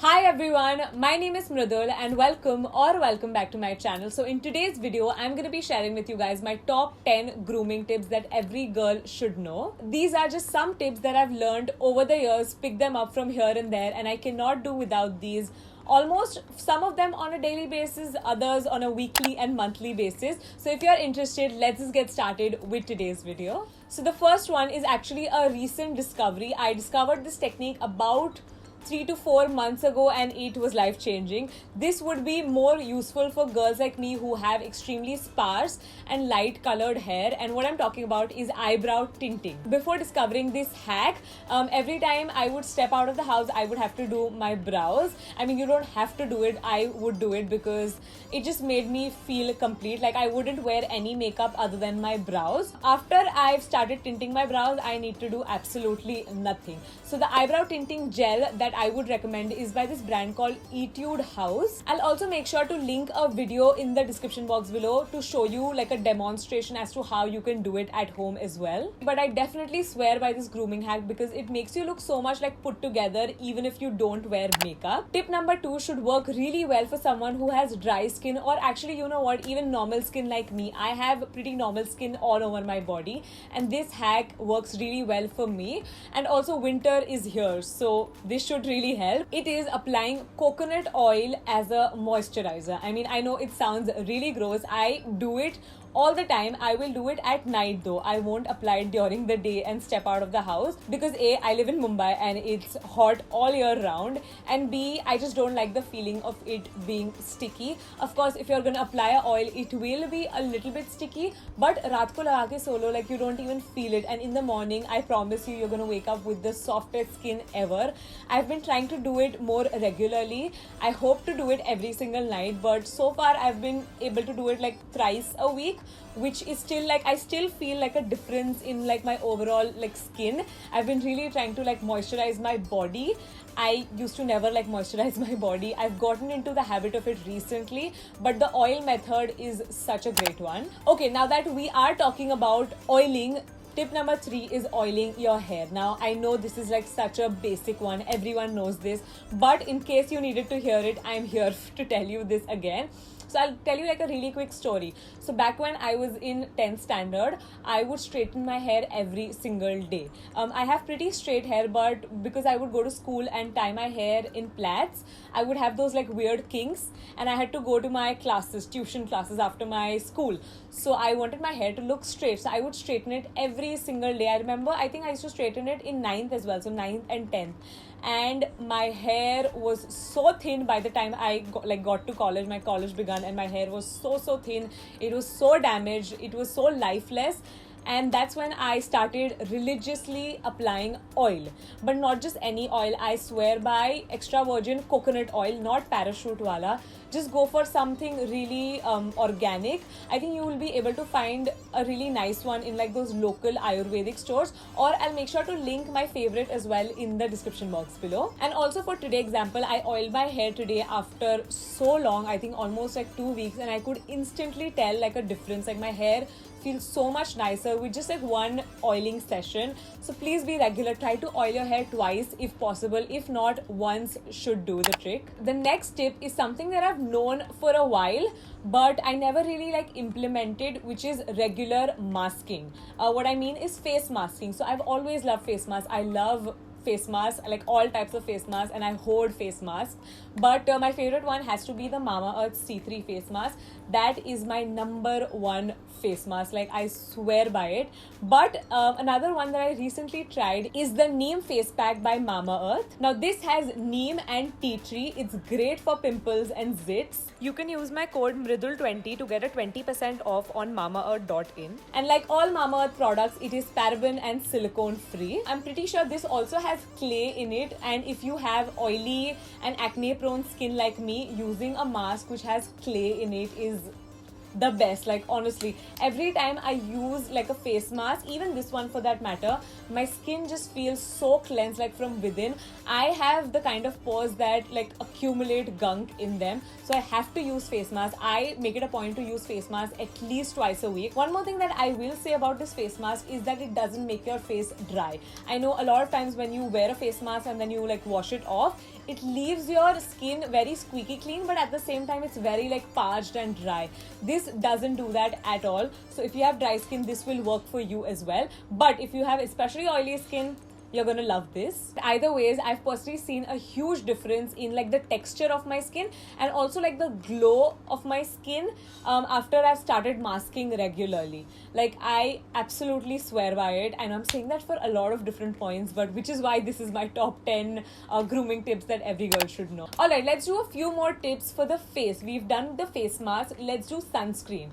Hi everyone, my name is Mridul and welcome back to my channel. So in today's video, I'm going to be sharing with you guys my top 10 grooming tips that every girl should know. These are just some tips that I've learned over the years, picked them up from here and there, and I cannot do without these. Almost some of them on a daily basis, others on a weekly and monthly basis. So if you're interested, let's just get started with today's video. So the first one is actually a recent discovery. I discovered this technique about 3 to 4 months ago and it was life changing. This would be more useful for girls like me who have extremely sparse and light colored hair, and what I'm talking about is eyebrow tinting. Before discovering this hack, every time I would step out of the house, I would have to do my brows. I mean, you don't have to do it, I would do it because it just made me feel complete. Like I wouldn't wear any makeup other than my brows. After I've started tinting my brows, I need to do absolutely nothing. So the eyebrow tinting gel that I would recommend is by this brand called Etude House. I'll also make sure to link a video in the description box below to show you like a demonstration as to how you can do it at home as well. But I definitely swear by this grooming hack because it makes you look so much like put together even if you don't wear makeup. Tip number 2 should work really well for someone who has dry skin, or actually, you know what, even normal skin like me. I have pretty normal skin all over my body and this hack works really well for me. And also winter is here, so this should really help. It is applying coconut oil as a moisturizer. I mean, I know it sounds really gross. I do it all the time. I will do it at night though. I won't apply it during the day and step out of the house because A, I live in Mumbai and it's hot all year round, and B, I just don't like the feeling of it being sticky. Of course, if you're gonna apply a oil, it will be a little bit sticky, but raat ko laga ke solo, like you don't even feel it, and in the morning, I promise you, you're gonna wake up with the softest skin ever. I've been trying to do it more regularly. I hope to do it every single night, but so far I've been able to do it like thrice a week, which is still like, I still feel like a difference in like my overall like skin. I've been really trying to like moisturize my body. I used to never like moisturize my body. I've gotten into the habit of it recently, but the oil method is such a great one. Okay, now that we are talking about oiling, tip number 3 is oiling your hair. Now, I know this is like such a basic one. Everyone knows this, but in case you needed to hear it, I'm here to tell you this again. So I'll tell you like a really quick story. So back when I was in 10th standard, I would straighten my hair every single day. I have pretty straight hair, but because I would go to school and tie my hair in plaits, I would have those like weird kinks, and I had to go to my classes, tuition classes after my school. So I wanted my hair to look straight. So I would straighten it every single day. I remember, I think I used to straighten it in 9th as well. So 9th and 10th. And my hair was so thin by the time I got to college. My college began and my hair was so thin. It was so damaged. It was so lifeless. And that's when I started religiously applying oil. But not just any oil. I swear by extra virgin coconut oil, not parachute wala. Just go for something really organic. I think you will be able to find a really nice one in like those local Ayurvedic stores, or I'll make sure to link my favorite as well in the description box below. And also for today's example, I oiled my hair today after so long, I think almost like 2 weeks, and I could instantly tell like a difference. Like my hair feels so much nicer with just like one oiling session. So please be regular. Try to oil your hair twice if possible. If not, once should do the trick. The next tip is something that I've known for a while, but I never really like implemented, which is regular masking. What I mean is face masking. So I've always loved face masks. I love face masks, like all types of face masks, and I hoard face masks. But my favorite one has to be the Mamaearth C3 face mask. That is my number one face mask. Like I swear by it. But another one that I recently tried is the Neem face pack by Mamaearth. Now this has Neem and tea tree. It's great for pimples and zits. You can use my code Mridul20 to get a 20% off on mamaearth.in. And like all Mamaearth products, it is paraben and silicone free. I'm pretty sure this also has clay in it, and if you have oily and acne prone skin like me, using a mask which has clay in it is the best. Like honestly, every time I use like a face mask, even this one for that matter, my skin just feels so cleansed like from within. I have the kind of pores that like a accumulate gunk in them. So I have to use face mask. I make it a point to use face mask at least twice a week. One more thing that I will say about this face mask is that it doesn't make your face dry. I know a lot of times when you wear a face mask and then you like wash it off, it leaves your skin very squeaky clean, but at the same time it's very like parched and dry. This doesn't do that at all. So if you have dry skin, this will work for you as well. But if you have especially oily skin, you're gonna love this. Either ways, I've personally seen a huge difference in like the texture of my skin and also like the glow of my skin after I've started masking regularly. Like, I absolutely swear by it, and I'm saying that for a lot of different points, but which is why this is my top 10 grooming tips that every girl should know. Alright, let's do a few more tips for the face. We've done the face mask, let's do sunscreen.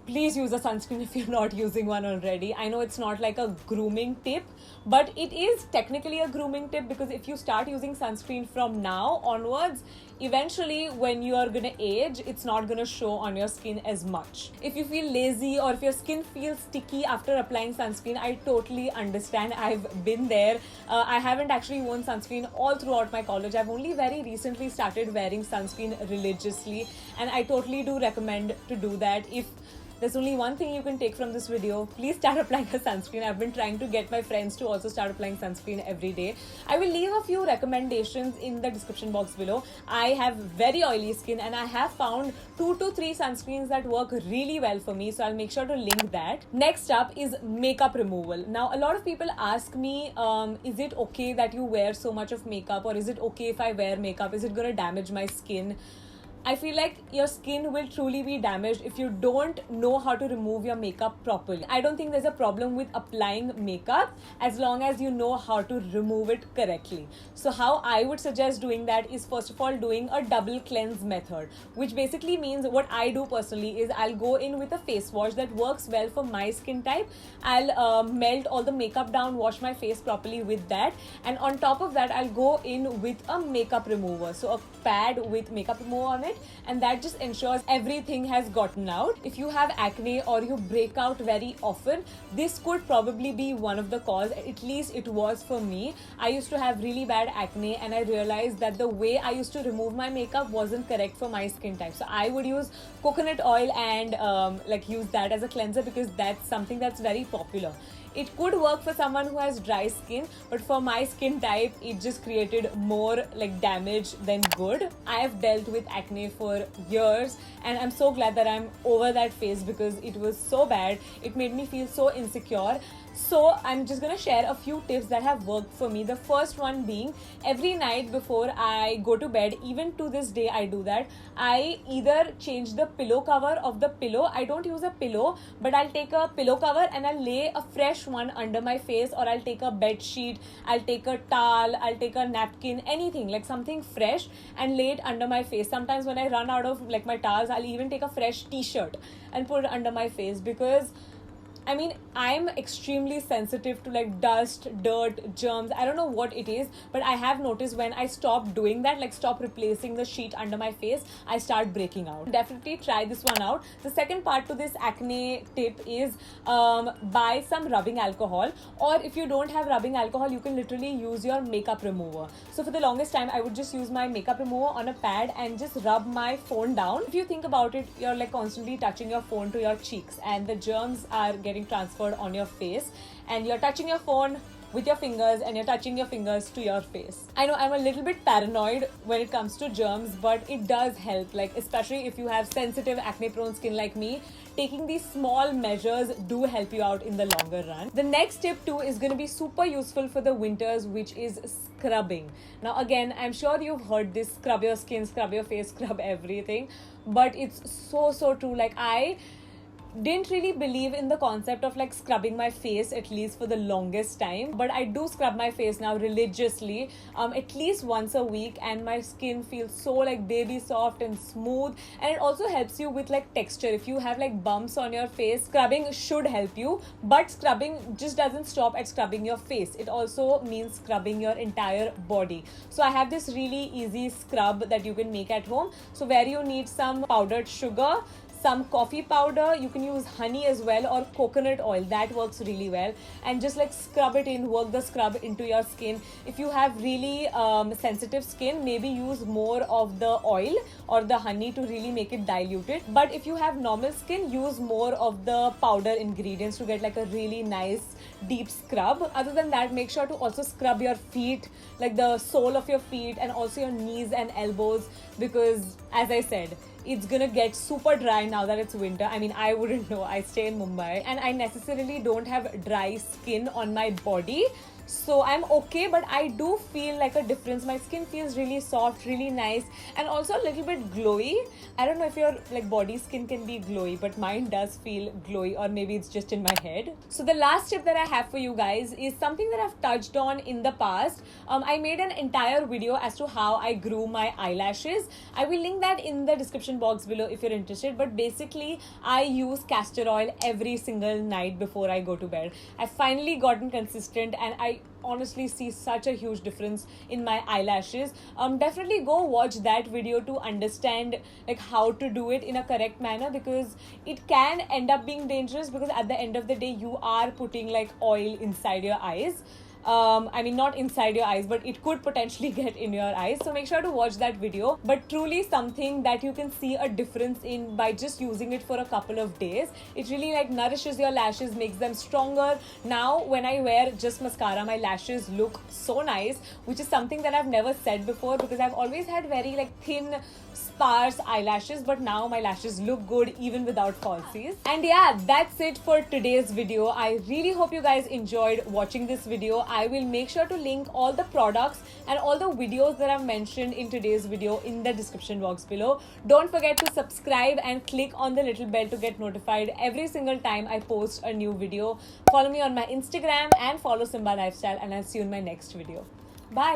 Please use a sunscreen if you're not using one already. I know it's not like a grooming tip, but it is technically a grooming tip, because if you start using sunscreen from now onwards, eventually when you are gonna age, it's not gonna show on your skin as much. If you feel lazy or if your skin feels sticky after applying sunscreen, I totally understand. I've been there. I haven't actually worn sunscreen all throughout my college. I've only very recently started wearing sunscreen religiously, and I totally do recommend to do that. If there's only one thing you can take from this video, please start applying a sunscreen. I've been trying to get my friends to also start applying sunscreen every day. I will leave a few recommendations in the description box below. I have very oily skin and I have found 2 to 3 sunscreens that work really well for me, so I'll make sure to link that. Next up is makeup removal. Now, a lot of people ask me, is it okay that you wear so much of makeup, or is it okay if I wear makeup? Is it gonna damage my skin? I feel like your skin will truly be damaged if you don't know how to remove your makeup properly. I don't think there's a problem with applying makeup as long as you know how to remove it correctly. So how I would suggest doing that is, first of all, doing a double cleanse method, which basically means, what I do personally is I'll go in with a face wash that works well for my skin type. I'll melt all the makeup down, wash my face properly with that, and on top of that I'll go in with a makeup remover, so a pad with makeup remover on it, and that just ensures everything has gotten out. If you have acne or you break out very often, this could probably be one of the cause. At least it was for me. I used to have really bad acne, and I realized that the way I used to remove my makeup wasn't correct for my skin type. So I would use coconut oil and like use that as a cleanser, because that's something that's very popular. It could work for someone who has dry skin, but for my skin type, it just created more like damage than good. I have dealt with acne for years, and I'm so glad that I'm over that phase, because it was so bad. It made me feel so insecure. So I'm just gonna share a few tips that have worked for me. The first one being, every night before I go to bed, even to this day I do that, I either change the pillow cover of the pillow. I don't use a pillow, but I'll take a pillow cover and I'll lay a fresh one under my face, or I'll take a bed sheet, I'll take a towel, I'll take a napkin, anything like something fresh, and lay it under my face. Sometimes when I run out of like my towels, I'll even take a fresh t-shirt and put it under my face, because I mean, I'm extremely sensitive to like dust, dirt, germs. I don't know what it is, but I have noticed when I stop doing that, like stop replacing the sheet under my face, I start breaking out. Definitely try this one out. The second part to this acne tip is buy some rubbing alcohol, or if you don't have rubbing alcohol, you can literally use your makeup remover. So for the longest time, I would just use my makeup remover on a pad and just rub my phone down. If you think about it, you're like constantly touching your phone to your cheeks, and the germs are getting transferred on your face, and you're touching your phone with your fingers, and you're touching your fingers to your face. I know I'm a little bit paranoid when it comes to germs, but it does help, like especially if you have sensitive acne prone skin like me. Taking these small measures do help you out in the longer run. The next tip too is going to be super useful for the winters, which is scrubbing. Now again, I'm sure you've heard this: scrub your skin, scrub your face, scrub everything, but it's so true. Like, I didn't really believe in the concept of like scrubbing my face, at least for the longest time, but I do scrub my face now religiously, at least once a week, and my skin feels so like baby soft and smooth. And it also helps you with like texture. If you have like bumps on your face, scrubbing should help you, but scrubbing just doesn't stop at scrubbing your face. It also means scrubbing your entire body. So I have this really easy scrub that you can make at home. So where you need some powdered sugar, some coffee powder. You can use honey as well, or coconut oil. That works really well. And just like scrub it in, work the scrub into your skin. If you have really sensitive skin, maybe use more of the oil or the honey to really make it diluted. But if you have normal skin, use more of the powder ingredients to get like a really nice deep scrub. Other than that, make sure to also scrub your feet, like the sole of your feet and also your knees and elbows, because as I said, it's gonna get super dry now that it's winter. I mean, I wouldn't know. I stay in Mumbai and I necessarily don't have dry skin on my body. So I'm okay, but I do feel like a difference. My skin feels really soft, really nice, and also a little bit glowy. I don't know if your like body skin can be glowy, but mine does feel glowy, or maybe it's just in my head. So the last tip that I have for you guys is something that I've touched on in the past. I made an entire video as to how I grew my eyelashes. I will link that in the description box below if you're interested. But basically, I use castor oil every single night before I go to bed. I've finally gotten consistent, and I honestly see such a huge difference in my eyelashes. Definitely go watch that video to understand like how to do it in a correct manner, because it can end up being dangerous, because at the end of the day you are putting like oil inside your eyes. I mean, not inside your eyes, but it could potentially get in your eyes. So make sure to watch that video. But truly something that you can see a difference in by just using it for a couple of days. It really like nourishes your lashes, makes them stronger. Now when I wear just mascara, my lashes look so nice, which is something that I've never said before, because I've always had very like thin, sparse eyelashes, but now my lashes look good even without falsies. And yeah, that's it for today's video. I really hope you guys enjoyed watching this video. I will make sure to link all the products and all the videos that I've mentioned in today's video in the description box below. Don't forget to subscribe and click on the little bell to get notified every single time I post a new video. Follow me on my Instagram and follow Simba Lifestyle, and I'll see you in my next video. Bye.